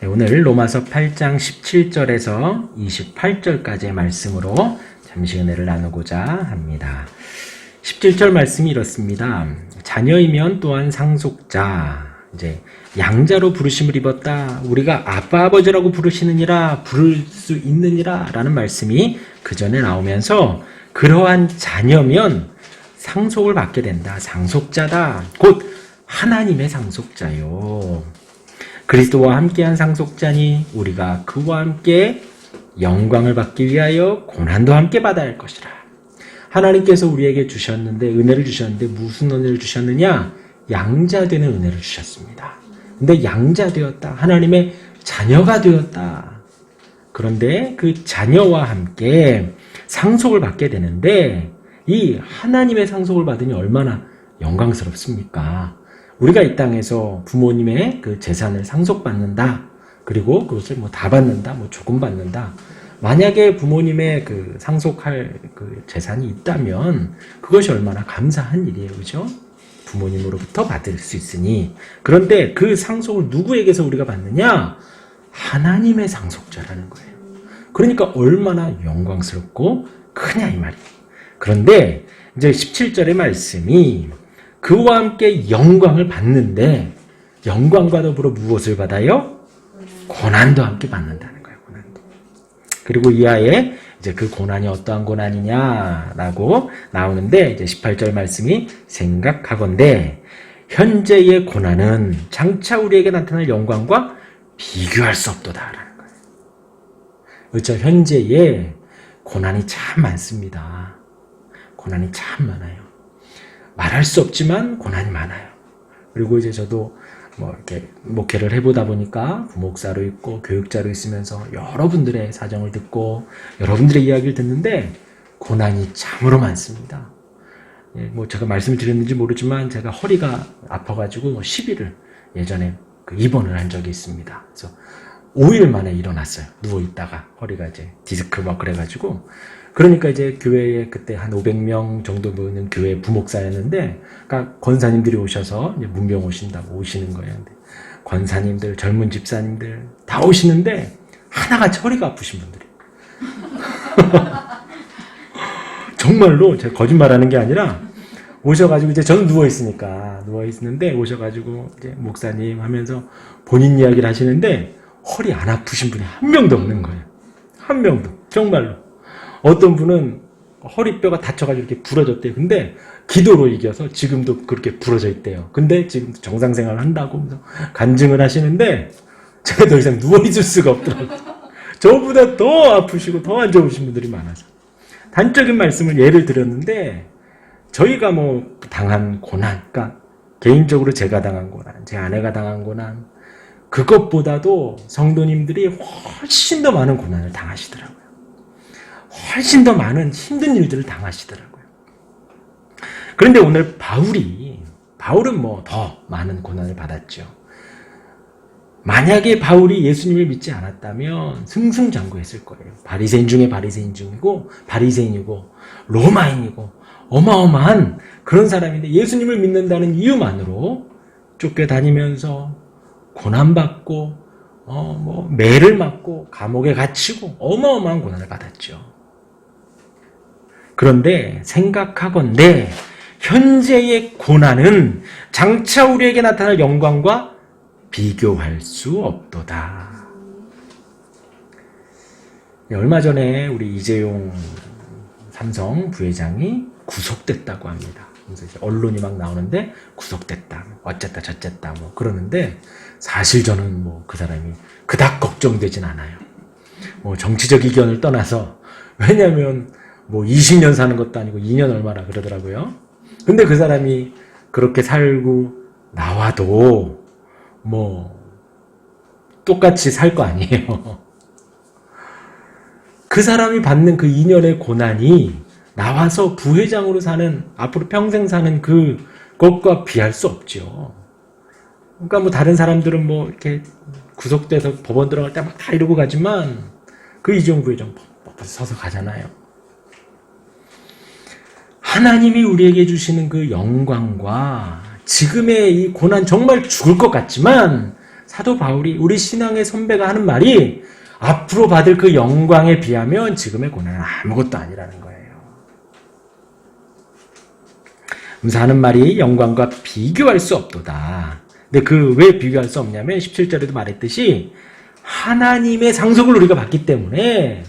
네, 오늘 로마서 8장 17절에서 28절까지의 말씀으로 잠시 은혜를 나누고자 합니다. 17절 말씀이 이렇습니다. 자녀이면 또한 상속자, 이제 양자로 부르심을 입었다. 우리가 아빠 아버지라고 부르시느니라, 부를 수 있느니라 라는 말씀이 그 전에 나오면서 그러한 자녀면 상속을 받게 된다. 상속자다. 곧 하나님의 상속자요. 그리스도와 함께한 상속자니 우리가 그와 함께 영광을 받기 위하여 고난도 함께 받아야 할 것이라. 하나님께서 우리에게 주셨는데, 은혜를 주셨는데 무슨 은혜를 주셨느냐? 양자되는 은혜를 주셨습니다. 근데 양자되었다. 하나님의 자녀가 되었다. 그런데 그 자녀와 함께 상속을 받게 되는데, 이 하나님의 상속을 받으니 얼마나 영광스럽습니까? 우리가 이 땅에서 부모님의 그 재산을 상속받는다. 그리고 그것을 뭐 다 받는다, 뭐 조금 받는다. 만약에 부모님의 그 상속할 그 재산이 있다면 그것이 얼마나 감사한 일이에요. 그죠? 부모님으로부터 받을 수 있으니. 그런데 그 상속을 누구에게서 우리가 받느냐? 하나님의 상속자라는 거예요. 그러니까 얼마나 영광스럽고 크냐 이 말이에요. 그런데 이제 17절의 말씀이 그와 함께 영광을 받는데, 영광과 더불어 무엇을 받아요? 고난도 함께 받는다는 거예요. 고난도. 그리고 이하에 이제 그 고난이 어떠한 고난이냐라고 나오는데, 이제 18절 말씀이 생각하건대 현재의 고난은 장차 우리에게 나타날 영광과 비교할 수 없도다라는 거예요. 그렇죠? 현재의 고난이 참 많습니다. 고난이 참 많아요. 말할 수 없지만 고난이 많아요. 그리고 이제 저도 뭐 이렇게 목회를 해보다 보니까 부목사로 있고 교육자로 있으면서 여러분들의 사정을 듣고 여러분들의 이야기를 듣는데 고난이 참으로 많습니다. 예, 뭐 제가 말씀을 드렸는지 모르지만 제가 허리가 아파가지고 10일을 예전에 그 입원을 한 적이 있습니다. 그래서 5일 만에 일어났어요. 누워있다가 허리가 이제 디스크 막 그래가지고. 그러니까 이제 교회에 그때 한 500명 정도 모이는 교회 부목사였는데, 그러니까 권사님들이 오셔서 이제 문병 오신다고 오시는 거예요. 근데 권사님들, 젊은 집사님들 다 오시는데 하나같이 허리가 아프신 분들이. 정말로 제가 거짓말하는 게 아니라 오셔가지고 이제 저는 누워있는데 오셔가지고 이제 목사님 하면서 본인 이야기를 하시는데 허리 안 아프신 분이 한 명도 없는 거예요. 한 명도. 정말로. 어떤 분은 허리뼈가 다쳐가지고 이렇게 부러졌대요. 근데 기도로 이겨서 지금도 그렇게 부러져 있대요. 근데 지금 정상생활을 한다고 간증을 하시는데 제가 더 이상 누워있을 수가 없더라고요. 저보다 더 아프시고 더 안 좋으신 분들이 많아서. 단적인 말씀을 예를 들었는데, 저희가 뭐 당한 고난, 그러니까 개인적으로 제가 당한 고난, 제 아내가 당한 고난, 그것보다도 성도님들이 훨씬 더 많은 고난을 당하시더라고요. 훨씬 더 많은 힘든 일들을 당하시더라고요. 그런데 오늘 바울은 뭐 더 많은 고난을 받았죠. 만약에 바울이 예수님을 믿지 않았다면 승승장구했을 거예요. 바리새인 중에 바리새인이고 로마인이고 어마어마한 그런 사람인데, 예수님을 믿는다는 이유만으로 쫓겨다니면서 고난받고 뭐 매를 맞고 감옥에 갇히고 어마어마한 고난을 받았죠. 그런데 생각하건대 현재의 고난은 장차 우리에게 나타날 영광과 비교할 수 없도다. 얼마 전에 우리 이재용 삼성 부회장이 구속됐다고 합니다. 그래서 이제 언론이 막 나오는데 구속됐다, 어쨌다 저쨌다 뭐 그러는데, 사실 저는 뭐 그 사람이 그닥 걱정되진 않아요. 뭐 정치적 이견을 떠나서, 왜냐하면 뭐 20년 사는 것도 아니고 2년 얼마나 그러더라고요. 근데 그 사람이 그렇게 살고 나와도 뭐 똑같이 살 거 아니에요. 그 사람이 받는 그 2년의 고난이 나와서 부회장으로 사는, 앞으로 평생 사는 그것과 비할 수 없죠. 그러니까 뭐 다른 사람들은 뭐 이렇게 구속돼서 법원 들어갈 때 막 다 이러고 가지만 그 이재용 부회장 서서 가잖아요. 하나님이 우리에게 주시는 그 영광과 지금의 이 고난, 정말 죽을 것 같지만 사도 바울이 우리 신앙의 선배가 하는 말이 앞으로 받을 그 영광에 비하면 지금의 고난은 아무것도 아니라는 거예요. 그래서 하는 말이 영광과 비교할 수 없도다. 근데 그 왜 비교할 수 없냐면 17절에도 말했듯이 하나님의 상속을 우리가 받기 때문에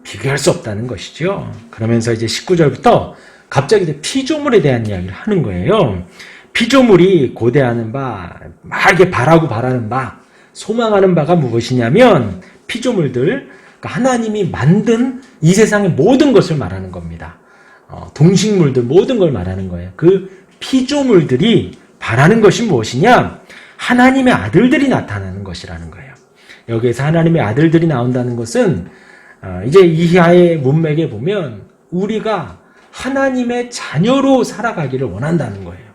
비교할 수 없다는 것이죠. 그러면서 이제 19절부터 갑자기 이제 피조물에 대한 이야기를 하는 거예요. 피조물이 고대하는 바, 막 이렇게 바라는 바, 소망하는 바가 무엇이냐면 피조물들, 그러니까 하나님이 만든 이 세상의 모든 것을 말하는 겁니다. 동식물들 모든 걸 말하는 거예요. 그 피조물들이 바라는 것이 무엇이냐? 하나님의 아들들이 나타나는 것이라는 거예요. 여기에서 하나님의 아들들이 나온다는 것은 이제 이하의 문맥에 보면 우리가 하나님의 자녀로 살아가기를 원한다는 거예요.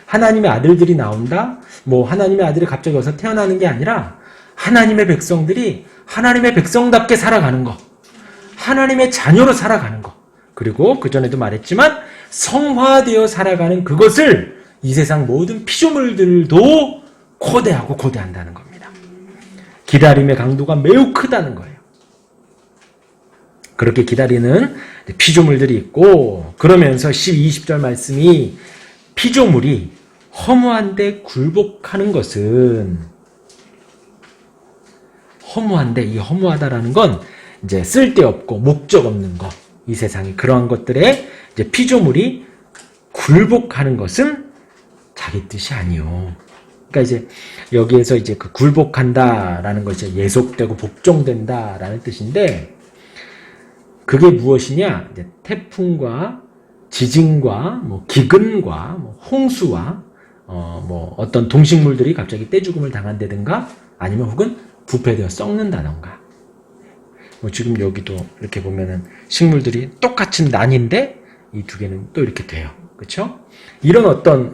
하나님의 아들들이 나온다? 뭐 하나님의 아들이 갑자기 와서 태어나는 게 아니라 하나님의 백성들이 하나님의 백성답게 살아가는 것, 하나님의 자녀로 살아가는 것, 그리고 그전에도 말했지만 성화되어 살아가는 그것을 이 세상 모든 피조물들도 고대한다는 겁니다. 기다림의 강도가 매우 크다는 거예요. 그렇게 기다리는 피조물들이 있고, 그러면서 20절 말씀이 피조물이 허무한데 굴복하는 것은, 허무한데, 이 허무하다라는 건 이제 쓸데없고 목적 없는 것, 이 세상에 그러한 것들에 이제 피조물이 굴복하는 것은 자기 뜻이 아니요. 그러니까 이제 여기에서 이제 그 굴복한다라는 것이 예속되고 복종된다라는 뜻인데, 그게 무엇이냐? 이제 태풍과 지진과 뭐 기근과 뭐 홍수와 뭐 어떤 동식물들이 갑자기 떼죽음을 당한다든가, 아니면 혹은 부패되어 썩는다던가. 뭐 지금 여기도 이렇게 보면은 식물들이 똑같은 난인데 이 두 개는 또 이렇게 돼요. 그렇죠? 이런 어떤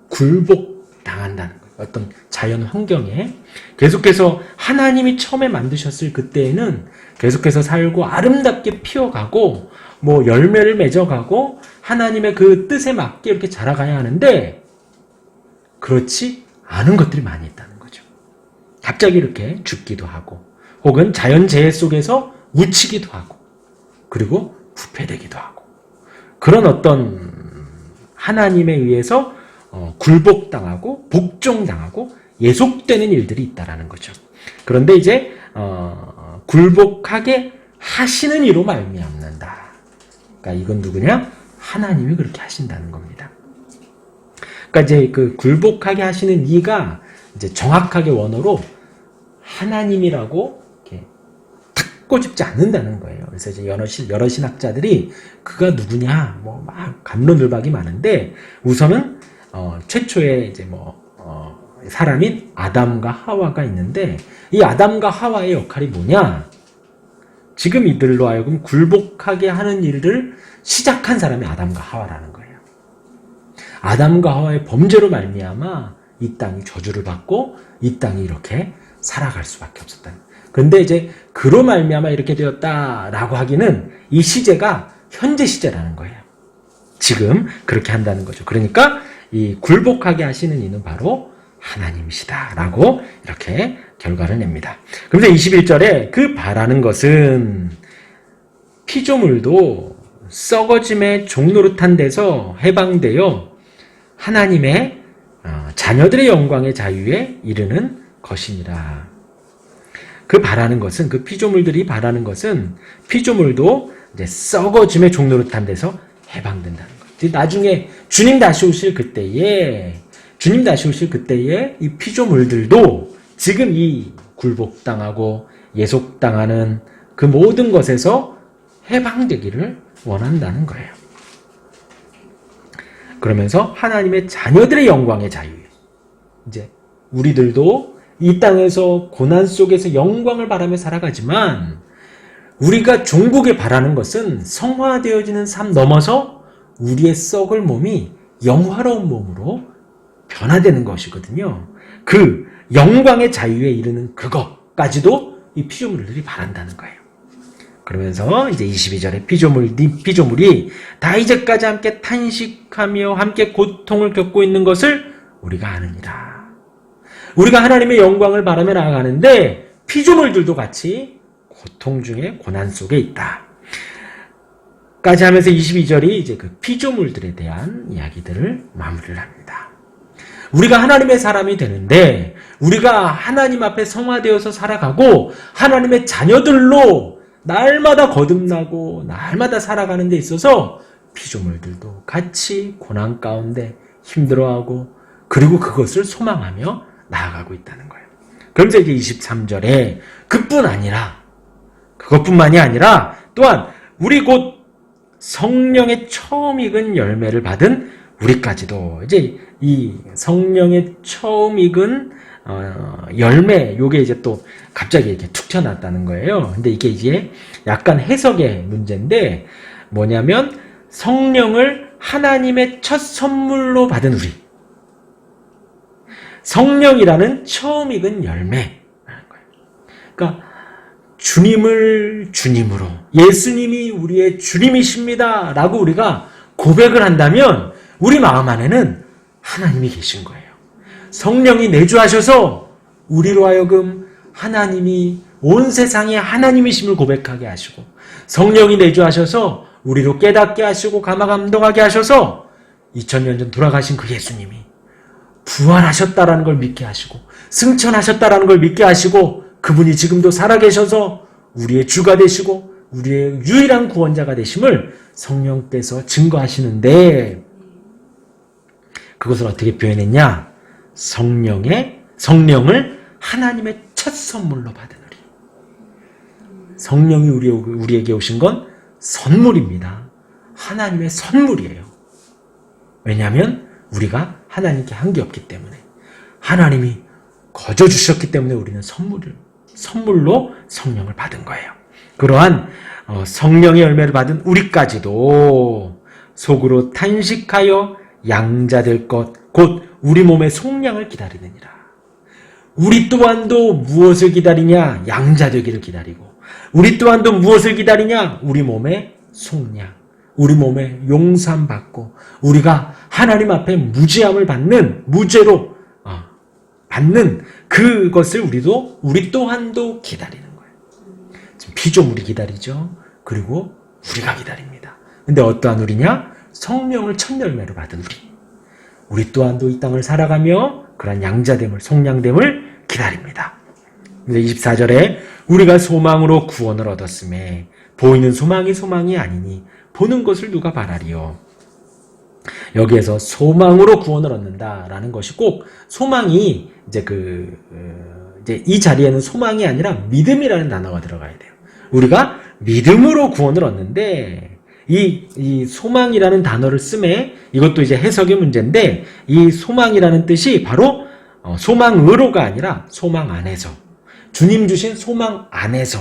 굴복 당한다는 거예요. 어떤 자연 환경에 계속해서 하나님이 처음에 만드셨을 그때에는 계속해서 살고 아름답게 피어가고 뭐 열매를 맺어가고 하나님의 그 뜻에 맞게 이렇게 자라가야 하는데, 그렇지 않은 것들이 많이 있다는 거죠. 갑자기 이렇게 죽기도 하고, 혹은 자연재해 속에서 묻히기도 하고, 그리고 부패되기도 하고, 그런 어떤 하나님에 의해서 굴복당하고 복종당하고 예속되는 일들이 있다라는 거죠. 그런데 이제 굴복하게 하시는 이로 말미암는다. 그러니까 이건 누구냐? 하나님이 그렇게 하신다는 겁니다. 그러니까 이제 그 굴복하게 하시는 이가 이제 정확하게 원어로 하나님이라고 이렇게 탁 꼬집지 않는다는 거예요. 그래서 이제 여러 신학자들이 그가 누구냐, 뭐 막 갑론을박이 많은데, 우선은 최초의 이제 사람인 아담과 하와가 있는데, 이 아담과 하와의 역할이 뭐냐? 지금 이들로 하여금 굴복하게 하는 일을 시작한 사람이 아담과 하와라는 거예요. 아담과 하와의 범죄로 말미암아 이 땅이 저주를 받고 이 땅이 이렇게 살아갈 수밖에 없었다는 거예요. 그런데 이제 그로 말미암아 이렇게 되었다라고 하기는 이 시제가 현재 시제라는 거예요. 지금 그렇게 한다는 거죠. 그러니까 이 굴복하게 하시는 이는 바로 하나님이시다라고 이렇게 결과를 냅니다. 그런데 21절에 그 바라는 것은 피조물도 썩어짐의 종노릇한 데서 해방되어 하나님의 자녀들의 영광의 자유에 이르는 것이니라. 그 바라는 것은, 그 피조물들이 바라는 것은 피조물도 이제 썩어짐의 종노릇한 데서 해방된다는 것. 나중에 주님 다시 오실 그때에 이 피조물들도 지금 이 굴복당하고 예속당하는 그 모든 것에서 해방되기를 원한다는 거예요. 그러면서 하나님의 자녀들의 영광의 자유에, 이제 우리들도 이 땅에서 고난 속에서 영광을 바라며 살아가지만, 우리가 종국에 바라는 것은 성화되어지는 삶 넘어서 우리의 썩을 몸이 영화로운 몸으로 변화되는 것이거든요. 그 영광의 자유에 이르는 그것까지도 이 피조물들이 바란다는 거예요. 그러면서 이제 22절에 피조물이 다 이제까지 함께 탄식하며 함께 고통을 겪고 있는 것을 우리가 아느니라. 우리가 하나님의 영광을 바라며 나아가는데 피조물들도 같이 고통 중에 고난 속에 있다. 까지 하면서 22절이 이제 그 피조물들에 대한 이야기들을 마무리를 합니다. 우리가 하나님의 사람이 되는데 우리가 하나님 앞에 성화되어서 살아가고 하나님의 자녀들로 날마다 거듭나고 날마다 살아가는 데 있어서 피조물들도 같이 고난 가운데 힘들어하고 그리고 그것을 소망하며 나아가고 있다는 거예요. 그러면서 이제 23절에 그것뿐만이 아니라 또한 우리 곧 성령의 처음 익은 열매를 받은 우리까지도 이제 이 성령의 처음 익은 열매 요게 이제 또 갑자기 이렇게 툭 튀어나왔다는 거예요. 근데 이게 이제 약간 해석의 문제인데 뭐냐면 성령을 하나님의 첫 선물로 받은 우리 성령이라는 처음 익은 열매라는 거예요. 그러니까 주님을 주님으로 예수님이 우리의 주님이십니다 라고 우리가 고백을 한다면 우리 마음 안에는 하나님이 계신 거예요. 성령이 내주하셔서 우리로 하여금 하나님이 온 세상에 하나님이심을 고백하게 하시고 성령이 내주하셔서 우리로 깨닫게 하시고 감화감동하게 하셔서 2000년 전 돌아가신 그 예수님이 부활하셨다라는 걸 믿게 하시고 승천하셨다라는 걸 믿게 하시고 그분이 지금도 살아계셔서 우리의 주가 되시고 우리의 유일한 구원자가 되심을 성령께서 증거하시는데 그것을 어떻게 표현했냐? 성령을 하나님의 첫 선물로 받은 우리. 성령이 우리에게 오신 건 선물입니다. 하나님의 선물이에요. 왜냐하면 우리가 하나님께 한 게 없기 때문에 하나님이 거저 주셨기 때문에 우리는 선물로 성령을 받은 거예요. 그러한 성령의 열매를 받은 우리까지도 속으로 탄식하여 양자될 것 곧 우리 몸의 속량을 기다리느니라. 우리 또한도 무엇을 기다리냐? 양자되기를 기다리고 우리 또한도 무엇을 기다리냐? 우리 몸의 속량, 우리 몸의 용서받고 우리가 하나님 앞에 무죄함을 받는 무죄로 받는 그것을 우리 또한도 기다리는 거예요. 지금 피조물이 기다리죠. 그리고 우리가 기다립니다. 근데 어떠한 우리냐? 성령을 첫 열매로 받은 우리 또한도 이 땅을 살아가며 그런 양자됨을 속량됨을 기다립니다. 근데 24절에 우리가 소망으로 구원을 얻었음에 보이는 소망이 아니니 보는 것을 누가 바라리요. 여기에서 소망으로 구원을 얻는다라는 것이 꼭 소망이 이제 이제 이 자리에는 소망이 아니라 믿음이라는 단어가 들어가야 돼요. 우리가 믿음으로 구원을 얻는데 이 소망이라는 단어를 쓰매 이것도 이제 해석의 문제인데 이 소망이라는 뜻이 바로 소망으로가 아니라 소망 안에서 주님 주신 소망 안에서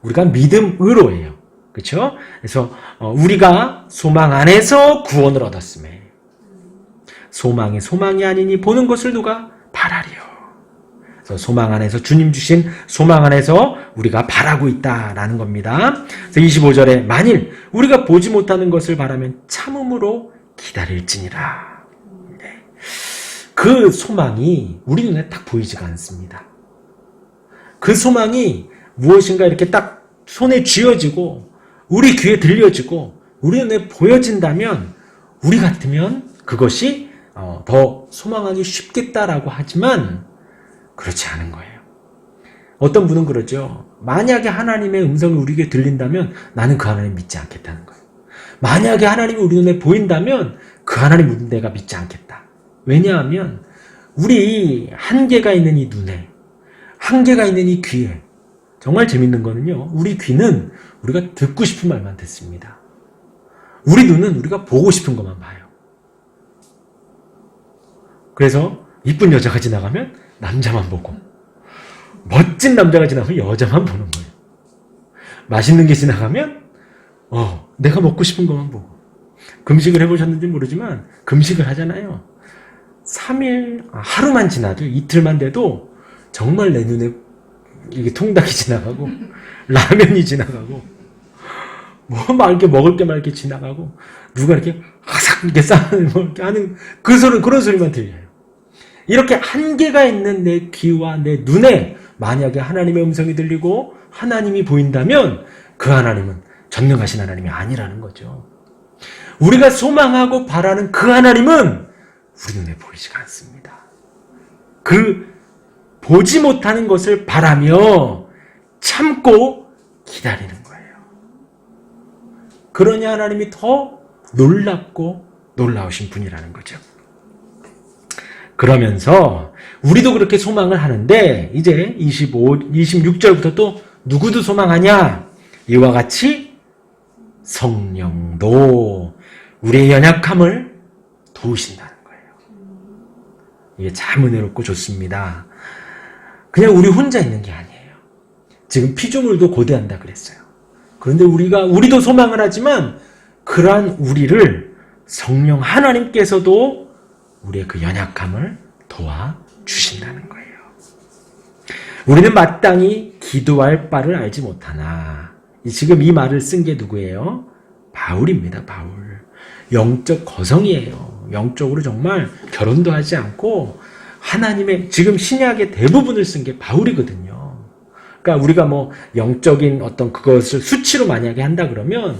우리가 믿음으로예요. 그렇죠? 그래서 우리가 소망 안에서 구원을 얻었음에 소망이 아니니 보는 것을 누가 바라리요. 그래서 소망 안에서 주님 주신 소망 안에서 우리가 바라고 있다라는 겁니다. 그래서 25절에 만일 우리가 보지 못하는 것을 바라면 참음으로 기다릴지니라. 네. 그 소망이 우리 눈에 딱 보이지가 않습니다. 그 소망이 무엇인가 이렇게 딱 손에 쥐어지고 우리 귀에 들려지고 우리 눈에 보여진다면 우리 같으면 그것이 더 소망하기 쉽겠다라고 하지만 그렇지 않은 거예요. 어떤 분은 그러죠. 만약에 하나님의 음성이 우리에게 들린다면 나는 그 하나님 믿지 않겠다는 거예요. 만약에 하나님이 우리 눈에 보인다면 그 하나님 내가 믿지 않겠다. 왜냐하면 우리 한계가 있는 이 눈에 한계가 있는 이 귀에 정말 재밌는 거는요. 우리 귀는 우리가 듣고 싶은 말만 듣습니다. 우리 눈은 우리가 보고 싶은 것만 봐요. 그래서 이쁜 여자가 지나가면 남자만 보고 멋진 남자가 지나가면 여자만 보는 거예요. 맛있는 게 지나가면 내가 먹고 싶은 것만 보고 금식을 해보셨는지 모르지만 금식을 하잖아요. 3일 하루만 지나도 이틀만 돼도 정말 내 눈에 이게 통닭이 지나가고 라면이 지나가고 뭐 막 이렇게 먹을 게 막 이렇게 지나가고 누가 이렇게 하삭 이렇게 싸는 뭐 이렇게 하는 그런 소리만 들려요. 이렇게 한계가 있는 내 귀와 내 눈에 만약에 하나님의 음성이 들리고 하나님이 보인다면 그 하나님은 전능하신 하나님이 아니라는 거죠. 우리가 소망하고 바라는 그 하나님은 우리 눈에 보이지가 않습니다. 그 보지 못하는 것을 바라며 참고 기다리는 거예요. 그러니 하나님이 더 놀랍고 놀라우신 분이라는 거죠. 그러면서 우리도 그렇게 소망을 하는데 이제 26절부터 또 누구도 소망하냐? 이와 같이 성령도 우리의 연약함을 도우신다는 거예요. 이게 참 은혜롭고 좋습니다. 그냥 우리 혼자 있는 게 아니에요. 지금 피조물도 고대한다 그랬어요. 그런데 우리도 소망을 하지만 그러한 우리를 성령 하나님께서도 우리의 그 연약함을 도와주신다는 거예요. 우리는 마땅히 기도할 바를 알지 못하나. 지금 이 말을 쓴 게 누구예요? 바울입니다. 바울. 영적 거성이에요. 영적으로 정말 결혼도 하지 않고 하나님의 지금 신약의 대부분을 쓴 게 바울이거든요. 그러니까 우리가 뭐 영적인 어떤 그것을 수치로 만약에 한다 그러면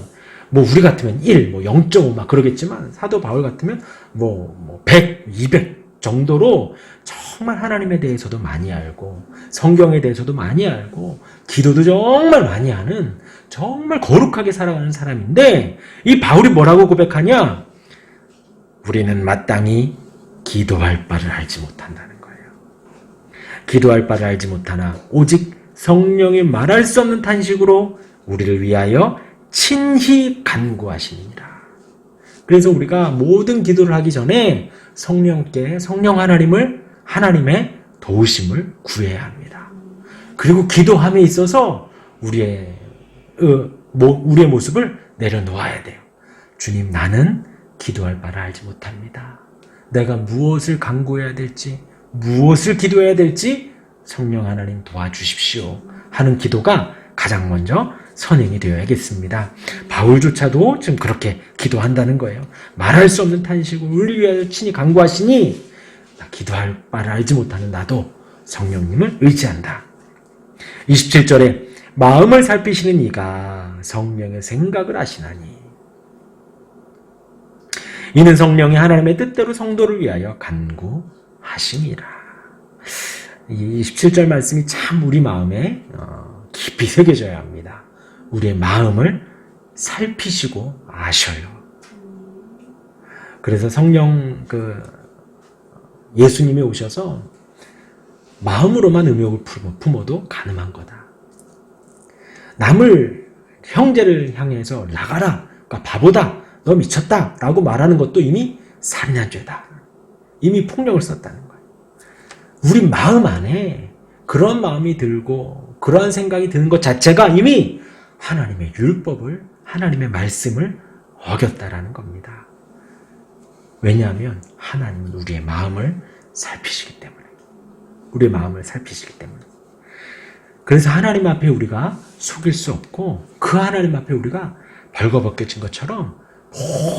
뭐 우리 같으면 1, 뭐 0.5 막 그러겠지만 사도 바울 같으면 뭐 100, 200 정도로 정말 하나님에 대해서도 많이 알고 성경에 대해서도 많이 알고 기도도 정말 많이 하는 정말 거룩하게 살아가는 사람인데 이 바울이 뭐라고 고백하냐? 우리는 마땅히 기도할 바를 알지 못한다는 거예요. 기도할 바를 알지 못하나 오직 성령이 말할 수 없는 탄식으로 우리를 위하여 친히 간구하시니라. 그래서 우리가 모든 기도를 하기 전에 성령께 성령 하나님의 도우심을 구해야 합니다. 그리고 기도함에 있어서 우리의 모습을 내려놓아야 돼요. 주님, 나는 기도할 바를 알지 못합니다. 내가 무엇을 간구해야 될지, 무엇을 기도해야 될지 성령 하나님 도와주십시오 하는 기도가 가장 먼저 선행이 되어야겠습니다. 바울조차도 지금 그렇게 기도한다는 거예요. 말할 수 없는 탄식을 우리를 위하여 친히 간구하시니 기도할 바를 알지 못하는 나도 성령님을 의지한다. 27절에 마음을 살피시는 이가 성령의 생각을 아시나니 이는 성령이 하나님의 뜻대로 성도를 위하여 간구하심이라. 이 27절 말씀이 참 우리 마음에 깊이 새겨져야 합니다. 우리의 마음을 살피시고 아셔요. 그래서 성령 예수님이 오셔서 마음으로만 음욕을 품어도 가늠한 거다. 남을 형제를 향해서 나가라, 그러니까 바보다, 너 미쳤다 라고 말하는 것도 이미 살인한 죄다. 이미 폭력을 썼다는 거예요. 우리 마음 안에 그런 마음이 들고 그러한 생각이 드는 것 자체가 이미 하나님의 율법을, 하나님의 말씀을 어겼다라는 겁니다. 왜냐하면 하나님은 우리의 마음을 살피시기 때문에. 우리의 마음을 살피시기 때문에. 그래서 하나님 앞에 우리가 속일 수 없고 그 하나님 앞에 우리가 벌거벗겨진 것처럼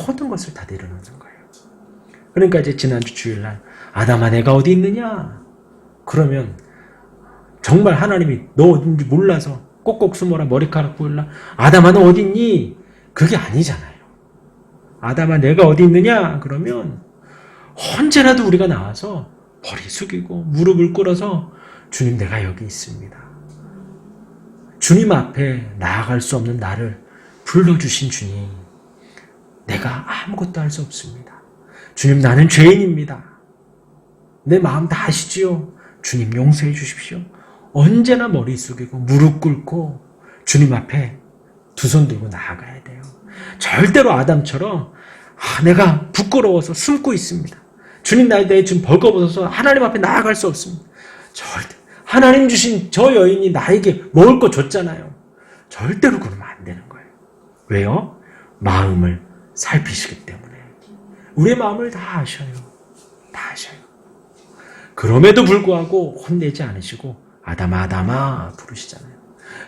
모든 것을 다 내려놓는 거예요. 그러니까 이제 지난주 주일날 아담아 내가 어디 있느냐? 그러면 정말 하나님이 너 어딘지 몰라서 꼭꼭 숨어라 머리카락 보일라 아담아 너 어디 있니? 그게 아니잖아요. 아담아 내가 어디 있느냐? 그러면 언제라도 우리가 나와서 머리 숙이고 무릎을 꿇어서 주님 내가 여기 있습니다. 주님 앞에 나아갈 수 없는 나를 불러주신 주님, 내가 아무것도 할 수 없습니다. 주님 나는 죄인입니다. 내 마음 다 아시지요? 주님 용서해 주십시오. 언제나 머리 숙이고 무릎 꿇고 주님 앞에 두 손 들고 나아가야 돼요. 절대로 아담처럼 내가 부끄러워서 숨고 있습니다. 주님 내 지금 벌거벗어서 하나님 앞에 나아갈 수 없습니다. 절대 하나님 주신 저 여인이 나에게 먹을 거 줬잖아요. 절대로 그러면 안 되는 거예요. 왜요? 마음을 살피시기 때문에. 우리의 마음을 다 아셔요. 다 아셔요. 그럼에도 불구하고 혼내지 않으시고 아담아 아담아 부르시잖아요.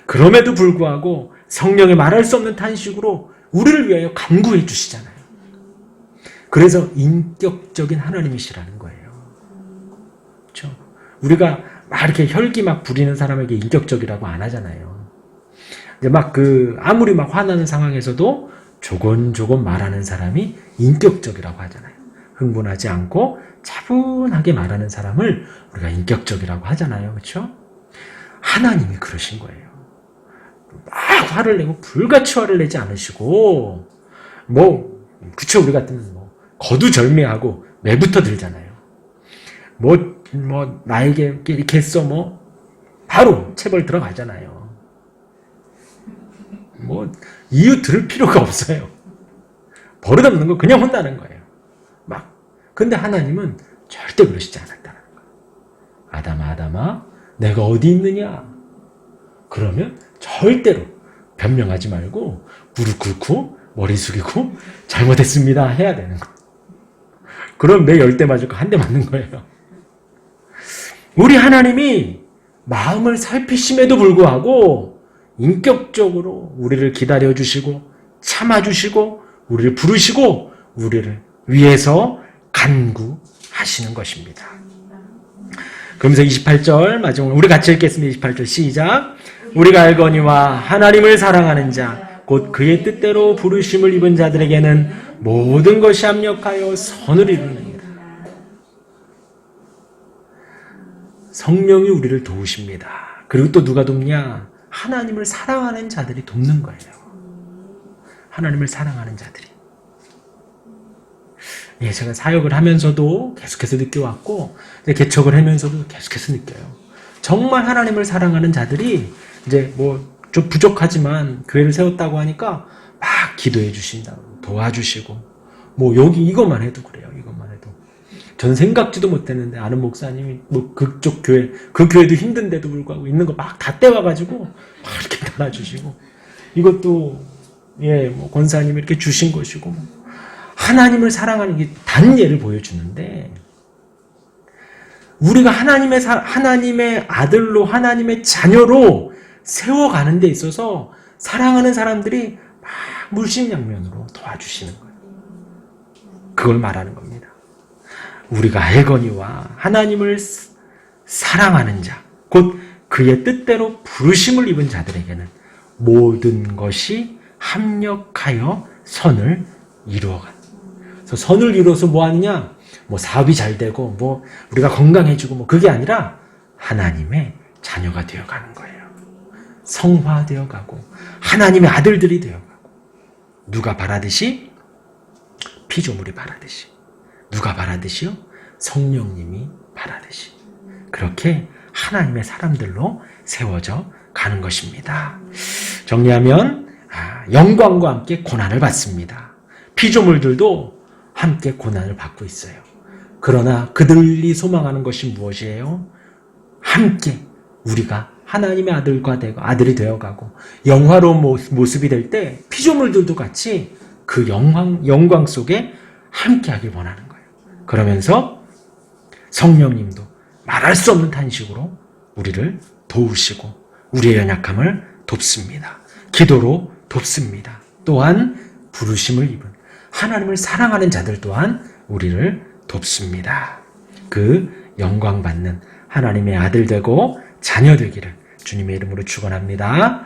그럼에도 불구하고 성령의 말할 수 없는 탄식으로 우리를 위하여 간구해 주시잖아요. 그래서 인격적인 하나님이시라는 거예요. 그렇죠? 우리가 막 이렇게 혈기 막 부리는 사람에게 인격적이라고 안 하잖아요. 이제 막 아무리 막 화나는 상황에서도 조곤조곤 말하는 사람이 인격적이라고 하잖아요. 흥분하지 않고 차분하게 말하는 사람을 우리가 인격적이라고 하잖아요. 그렇죠? 하나님이 그러신 거예요. 막 화를 내고 불같이 화를 내지 않으시고 그쵸, 우리 같으면 거두절미하고 매부터 들잖아요. 나에게 이렇게 했어, 바로 체벌 들어가잖아요. 이유 들을 필요가 없어요. 버릇없는 거 그냥 혼나는 거예요. 근데 하나님은 절대 그러시지 않았다는 거예요. 아담아, 내가 어디 있느냐? 그러면 절대로 변명하지 말고 무릎 꿇고 머리 숙이고 잘못했습니다 해야 되는 거예요. 그럼 내 10대 맞을 거 한 대 맞는 거예요. 우리 하나님이 마음을 살피심에도 불구하고 인격적으로 우리를 기다려주시고 참아주시고 우리를 부르시고 우리를 위해서 간구하시는 것입니다. 그러면서 28절 마지막 우리 같이 읽겠습니다. 28절 시작. 우리가 알거니와 하나님을 사랑하는 자 곧 그의 뜻대로 부르심을 입은 자들에게는 모든 것이 합력하여 선을 이루느니라. 성령이 우리를 도우십니다. 그리고 또 누가 돕냐? 하나님을 사랑하는 자들이 돕는 거예요. 하나님을 사랑하는 자들이. 제가 사역을 하면서도 계속해서 느껴왔고 개척을 하면서도 계속해서 느껴요. 정말 하나님을 사랑하는 자들이 이제 좀 부족하지만 교회를 세웠다고 하니까 막 기도해 주신다고 도와주시고 여기 이것만 해도 그래요. 이것만 해도 전 생각지도 못했는데 아는 목사님이 그쪽 교회 그 교회도 힘든데도 불구하고 있는 거 막 다 떼와가지고 막 이렇게 달아주시고 이것도 권사님이 이렇게 주신 것이고 하나님을 사랑하는 게 단 예를 보여주는데 우리가 하나님의 아들로 하나님의 자녀로 세워가는 데 있어서 사랑하는 사람들이 막 물심양면으로 도와주시는 거예요. 그걸 말하는 겁니다. 우리가 알거니와 하나님을 사랑하는 자, 곧 그의 뜻대로 부르심을 입은 자들에게는 모든 것이 합력하여 선을 이루어간다. 그래서 선을 이루어서 뭐 하느냐? 사업이 잘 되고 우리가 건강해지고 그게 아니라 하나님의 자녀가 되어가는 거예요. 성화되어가고 하나님의 아들들이 되어가고 누가 바라듯이 피조물이 바라듯이 누가 바라듯이요? 성령님이 바라듯이 그렇게 하나님의 사람들로 세워져 가는 것입니다. 정리하면 영광과 함께 고난을 받습니다. 피조물들도 함께 고난을 받고 있어요. 그러나 그들이 소망하는 것이 무엇이에요? 함께 우리가 하나님의 아들이 되어가고 영화로운 모습이 될 때 피조물들도 같이 그 영광 속에 함께하길 원하는 거예요. 그러면서 성령님도 말할 수 없는 탄식으로 우리를 도우시고 우리의 연약함을 돕습니다. 기도로 돕습니다. 또한 부르심을 입은 하나님을 사랑하는 자들 또한 우리를 돕습니다. 그 영광받는 하나님의 아들 되고 자녀 되기를 주님의 이름으로 축원합니다.